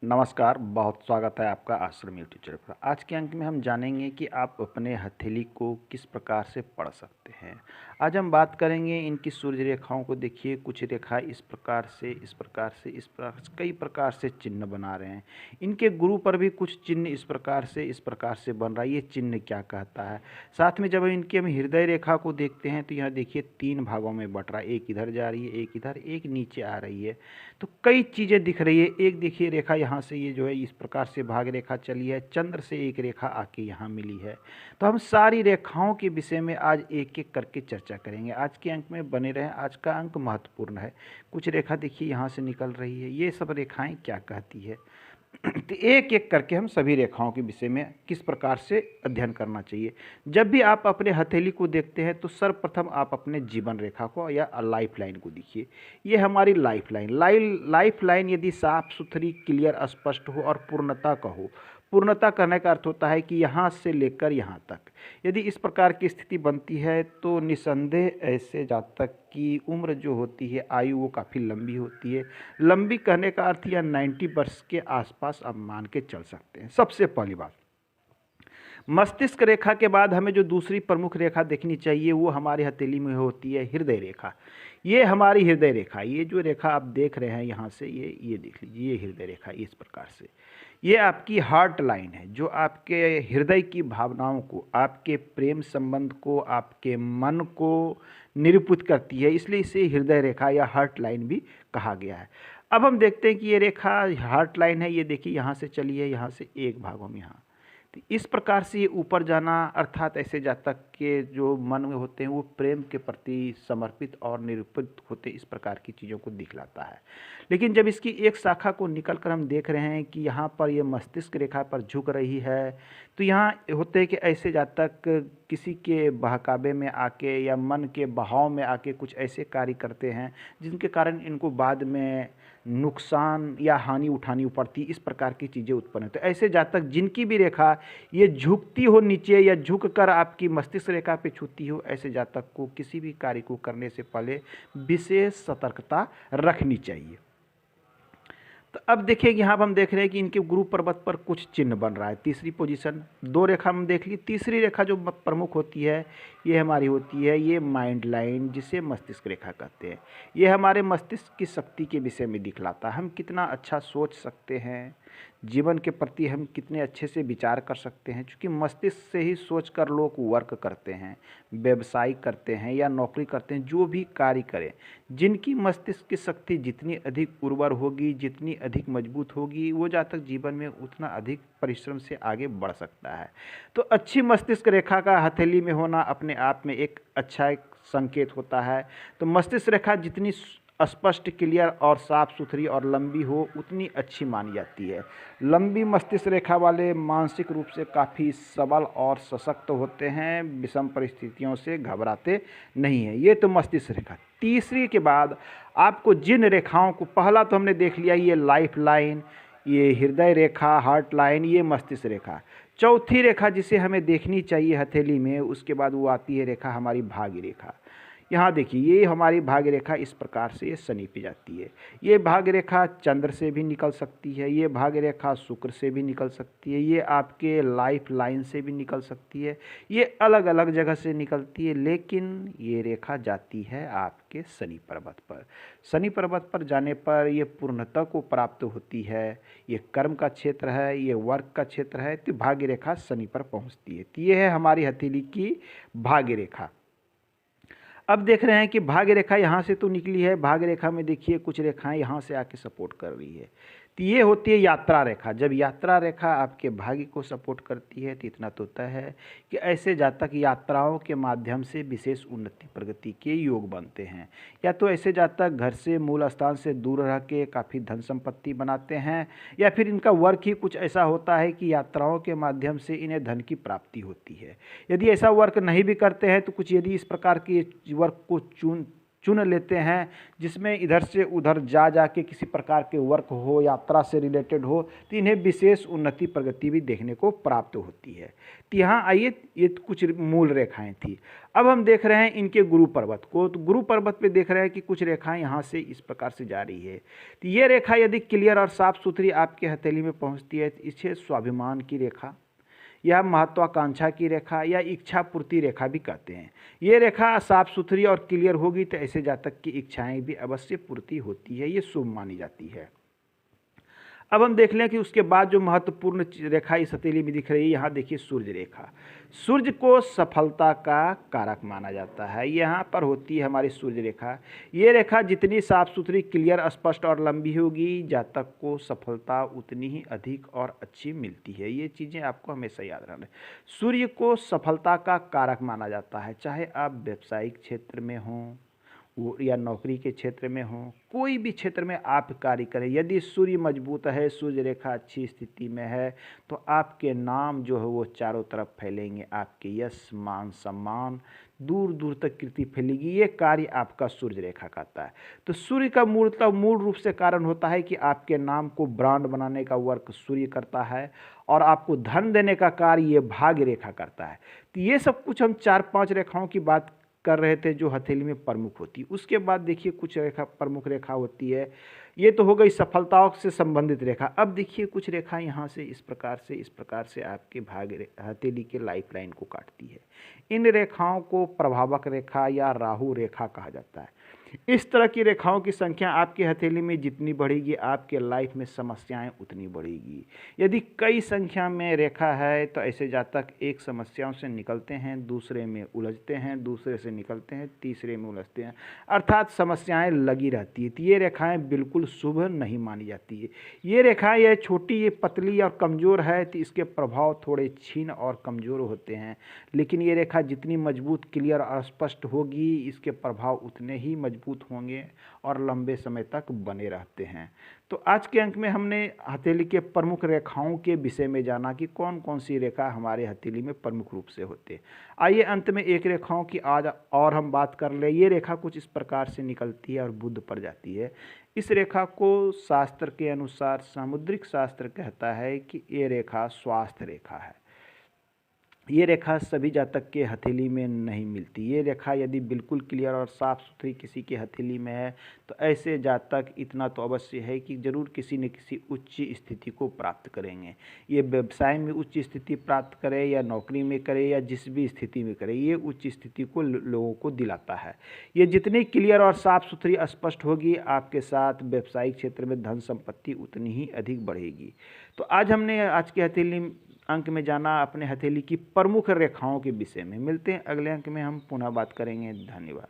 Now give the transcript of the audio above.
नमस्कार, बहुत स्वागत है आपका आश्रम यूट्यूब चैनल पर। आज के अंक में हम जानेंगे कि आप अपने हथेली को किस प्रकार से पढ़ सकते हैं। आज हम बात करेंगे इनकी सूर्य रेखाओं को। देखिए, कुछ रेखा इस प्रकार से, इस प्रकार से, इस प्रकार से, कई प्रकार से चिन्ह बना रहे हैं। इनके गुरु पर भी कुछ चिन्ह इस प्रकार से बन रहा है। ये चिन्ह क्या कहता है? साथ में जब इनके हम हृदय रेखा को देखते हैं तो यहाँ देखिए 3 भागों में बँट रहा है। एक इधर जा रही है, एक इधर, एक नीचे आ रही है। तो कई चीज़ें दिख रही है। एक देखिए रेखा यहाँ से, ये जो है इस प्रकार से भाग रेखा चली है, चंद्र से एक रेखा आके यहाँ मिली है। तो हम सारी रेखाओं के विषय में आज एक एक करके चर्चा करेंगे। आज के अंक में बने रहें, आज का अंक महत्वपूर्ण है। कुछ रेखा देखिए यहाँ से निकल रही है, ये सब रेखाएं क्या कहती है। तो एक एक करके हम सभी रेखाओं के विषय में किस प्रकार से अध्ययन करना चाहिए। जब भी आप अपने हथेली को देखते हैं तो सर्वप्रथम आप अपने जीवन रेखा को या लाइफ लाइन को देखिए। ये हमारी लाइफ लाइन, लाइफ लाइन यदि साफ सुथरी, क्लियर, स्पष्ट हो और पूर्णता का हो। पूर्णता करने का अर्थ होता है कि यहाँ से लेकर यहाँ तक यदि इस प्रकार की स्थिति बनती है तो निसंदेह ऐसे जातक की उम्र जो होती है, आयु, वो काफ़ी लंबी होती है। लंबी कहने का अर्थ या 90 वर्ष के आसपास आप मान के चल सकते हैं। सबसे पहली बात, मस्तिष्क रेखा के बाद हमें जो दूसरी प्रमुख रेखा देखनी चाहिए वो हमारे हथेली में होती है हृदय रेखा। ये हमारी हृदय रेखा, ये जो रेखा आप देख रहे हैं यहाँ से, ये देख लीजिए, ये हृदय रेखा इस प्रकार से, ये आपकी हार्ट लाइन है जो आपके हृदय की भावनाओं को, आपके प्रेम संबंध को, आपके मन को निरूपित करती है। इसलिए इसे हृदय रेखा या हार्ट लाइन भी कहा गया है। अब हम देखते हैं कि ये रेखा हार्ट लाइन है। ये देखिए यहाँ से चली है, यहाँ से एक भागों में यहाँ, तो इस प्रकार से ये ऊपर जाना, अर्थात ऐसे जातक के जो मन में होते हैं वो प्रेम के प्रति समर्पित और निरूपित होते, इस प्रकार की चीज़ों को दिखलाता है। लेकिन जब इसकी एक शाखा को निकल कर हम देख रहे हैं कि यहाँ पर ये मस्तिष्क रेखा पर झुक रही है, तो यहाँ होते हैं कि ऐसे जातक किसी के बहकावे में आके या मन के बहाव में आके कुछ ऐसे कार्य करते हैं जिनके कारण इनको बाद में नुकसान या हानि उठानी पड़ती, इस प्रकार की चीज़ें उत्पन्न होती है। ऐसे जातक जिनकी भी रेखा ये झुकती हो नीचे या झुककर आपकी मस्तिष्क रेखा पे छूती हो, ऐसे जातक को किसी भी कार्य को करने से पहले विशेष सतर्कता रखनी चाहिए। तो अब देखिए यहाँ पर हम देख रहे हैं कि इनके गुरु पर्वत पर कुछ चिन्ह बन रहा है। तीसरी पोजीशन, 2 रेखा हम देख ली। तीसरी रेखा जो प्रमुख होती है ये हमारी होती है ये माइंड लाइन, जिसे मस्तिष्क रेखा कहते हैं। ये हमारे मस्तिष्क की शक्ति के विषय में दिखलाता है। हम कितना अच्छा सोच सकते हैं, जीवन के प्रति हम कितने अच्छे से विचार कर सकते हैं, क्योंकि मस्तिष्क से ही सोच कर लोग वर्क करते हैं, व्यवसाय करते हैं या नौकरी करते हैं। जो भी कार्य करें, जिनकी मस्तिष्क की शक्ति जितनी अधिक उर्वर होगी, जितनी अधिक मजबूत होगी, वो जातक जीवन में उतना अधिक परिश्रम से आगे बढ़ सकता है। तो अच्छी मस्तिष्क रेखा का हथेली में होना अपने आप में एक अच्छा एक संकेत होता है। तो मस्तिष्क रेखा जितनी स्पष्ट, क्लियर और साफ सुथरी और लंबी हो उतनी अच्छी मानी जाती है। लंबी मस्तिष्क रेखा वाले मानसिक रूप से काफ़ी सबल और सशक्त होते हैं, विषम परिस्थितियों से घबराते नहीं हैं। ये तो मस्तिष्क रेखा। तीसरी के बाद आपको जिन रेखाओं को, पहला तो हमने देख लिया ये लाइफ लाइन, ये हृदय रेखा, हार्ट लाइन, ये मस्तिष्क रेखा। चौथी रेखा जिसे हमें देखनी चाहिए हथेली में, उसके बाद वो आती है रेखा हमारी भाग्य रेखा। यहाँ देखिए ये हमारी भाग्य रेखा इस प्रकार से ये सनीपी जाती है। ये भाग्य रेखा चंद्र से भी निकल सकती है, ये भाग्य रेखा शुक्र से भी निकल सकती है, ये आपके लाइफ लाइन से भी निकल सकती है। ये अलग अलग जगह से निकलती है, लेकिन ये रेखा जाती है आपके शनि पर्वत पर। शनि पर्वत पर जाने पर ये पूर्णता को प्राप्त होती है। ये कर्म का क्षेत्र है, ये वर्क का क्षेत्र है, तो भाग्य रेखा शनि पर पहुँचती है। तो ये है हमारी हथेली की भाग्य रेखा। अब देख रहे हैं कि भाग्य रेखा यहाँ से तो निकली है। भाग्य रेखा में देखिए कुछ रेखाएं यहाँ से आके सपोर्ट कर रही है, तो ये होती है यात्रा रेखा। जब यात्रा रेखा आपके भाग्य को सपोर्ट करती है तो इतना तो तय है कि ऐसे जातक यात्राओं के माध्यम से विशेष उन्नति प्रगति के योग बनते हैं। या तो ऐसे जातक घर से, मूल स्थान से दूर रह के काफ़ी धन संपत्ति बनाते हैं, या फिर इनका वर्क ही कुछ ऐसा होता है कि यात्राओं के माध्यम से इन्हें धन की प्राप्ति होती है। यदि ऐसा वर्क नहीं भी करते हैं तो कुछ, यदि इस प्रकार के वर्क को चुन लेते हैं जिसमें इधर से उधर जा के किसी प्रकार के वर्क हो, यात्रा से रिलेटेड हो, तो इन्हें विशेष उन्नति प्रगति भी देखने को प्राप्त होती है। तो यहाँ आइए, ये कुछ मूल रेखाएं थी। अब हम देख रहे हैं इनके गुरु पर्वत को। तो गुरु पर्वत पे देख रहे हैं कि कुछ रेखाएं यहाँ से इस प्रकार से जा रही है। तो ये रेखा यदि क्लियर और साफ सुथरी आपके हथेली में पहुँचती है तो इसे स्वाभिमान की रेखा या महत्वाकांक्षा की रेखा या इच्छा पूर्ति रेखा भी कहते हैं। ये रेखा साफ सुथरी और क्लियर होगी तो ऐसे जातक की इच्छाएं भी अवश्य पूर्ति होती है, ये शुभ मानी जाती है। अब हम देख लें कि उसके बाद जो महत्वपूर्ण रेखा इस हथेली में दिख रही है, यहाँ देखिए सूर्य रेखा। सूर्य को सफलता का कारक माना जाता है, यहाँ पर होती है हमारी सूर्य रेखा। ये रेखा जितनी साफ सुथरी, क्लियर, स्पष्ट और लंबी होगी, जातक को सफलता उतनी ही अधिक और अच्छी मिलती है। ये चीज़ें आपको हमेशा याद रखना है। सूर्य को सफलता का कारक माना जाता है, चाहे आप व्यावसायिक क्षेत्र में हों या नौकरी के क्षेत्र में हो, कोई भी क्षेत्र में आप कार्य करें, यदि सूर्य मजबूत है, सूर्य रेखा अच्छी स्थिति में है, तो आपके नाम जो है वो चारों तरफ फैलेंगे। आपके यश, मान, सम्मान, दूर दूर तक कीर्ति फैलेगी। ये कार्य आपका सूर्य रेखा करता है। तो सूर्य का मूल रूप से कारण होता है कि आपके नाम को ब्रांड बनाने का वर्क सूर्य करता है और आपको धन देने का कार्य ये भाग्य रेखा करता है। तो ये सब कुछ हम 4-5 रेखाओं की बात कर रहे थे जो हथेली में प्रमुख होती है। उसके बाद देखिए कुछ रेखा प्रमुख रेखा होती है। ये तो हो गई सफलताओं से संबंधित रेखा। अब देखिए कुछ रेखा यहाँ से इस प्रकार से आपके भाग्य हथेली के लाइफ लाइन को काटती है। इन रेखाओं को प्रभावक रेखा या राहु रेखा कहा जाता है। इस तरह की रेखाओं की संख्या आपके हथेली में जितनी बढ़ेगी, आपके लाइफ में समस्याएं उतनी बढ़ेगी। यदि कई संख्या में रेखा है तो ऐसे जातक एक समस्याओं से निकलते हैं, दूसरे में उलझते हैं, दूसरे से निकलते हैं, तीसरे में उलझते हैं, अर्थात समस्याएं लगी रहती है। तो ये रेखाएं बिल्कुल शुभ नहीं मानी जाती है। ये रेखाएं ये छोटी, ये पतली और कमज़ोर है तो इसके प्रभाव थोड़े क्षीण और कमज़ोर होते हैं। लेकिन ये रेखा जितनी मजबूत, क्लियर और स्पष्ट होगी, इसके प्रभाव उतने ही मजबूत होंगे और लंबे समय तक बने रहते हैं। तो आज के अंक में हमने हथेली के प्रमुख रेखाओं के विषय में जाना कि कौन कौन सी रेखा हमारे हथेली में प्रमुख रूप से होते हैं। आइए अंत में एक रेखाओं की आज और हम बात कर ले। ये रेखा कुछ इस प्रकार से निकलती है और बुध पर जाती है। इस रेखा को शास्त्र के अनुसार सामुद्रिक शास्त्र कहता है कि ये रेखा स्वास्थ्य रेखा है। ये रेखा सभी जातक के हथेली में नहीं मिलती। ये रेखा यदि बिल्कुल क्लियर और साफ़ सुथरी किसी के हथेली में है तो ऐसे जातक इतना तो अवश्य है कि ज़रूर किसी न किसी उच्च स्थिति को प्राप्त करेंगे। ये व्यवसाय में उच्च स्थिति प्राप्त करे या नौकरी में करे या जिस भी स्थिति में करे, ये उच्च स्थिति को लोगों को दिलाता है। ये जितनी क्लियर और साफ़ सुथरी स्पष्ट होगी, आपके साथ व्यवसायिक क्षेत्र में धन संपत्ति उतनी ही अधिक बढ़ेगी। तो आज हमने आज के हथेली अंक में जाना अपने हथेली की प्रमुख रेखाओं के विषय में। मिलते हैं अगले अंक में, हम पुनः बात करेंगे। धन्यवाद।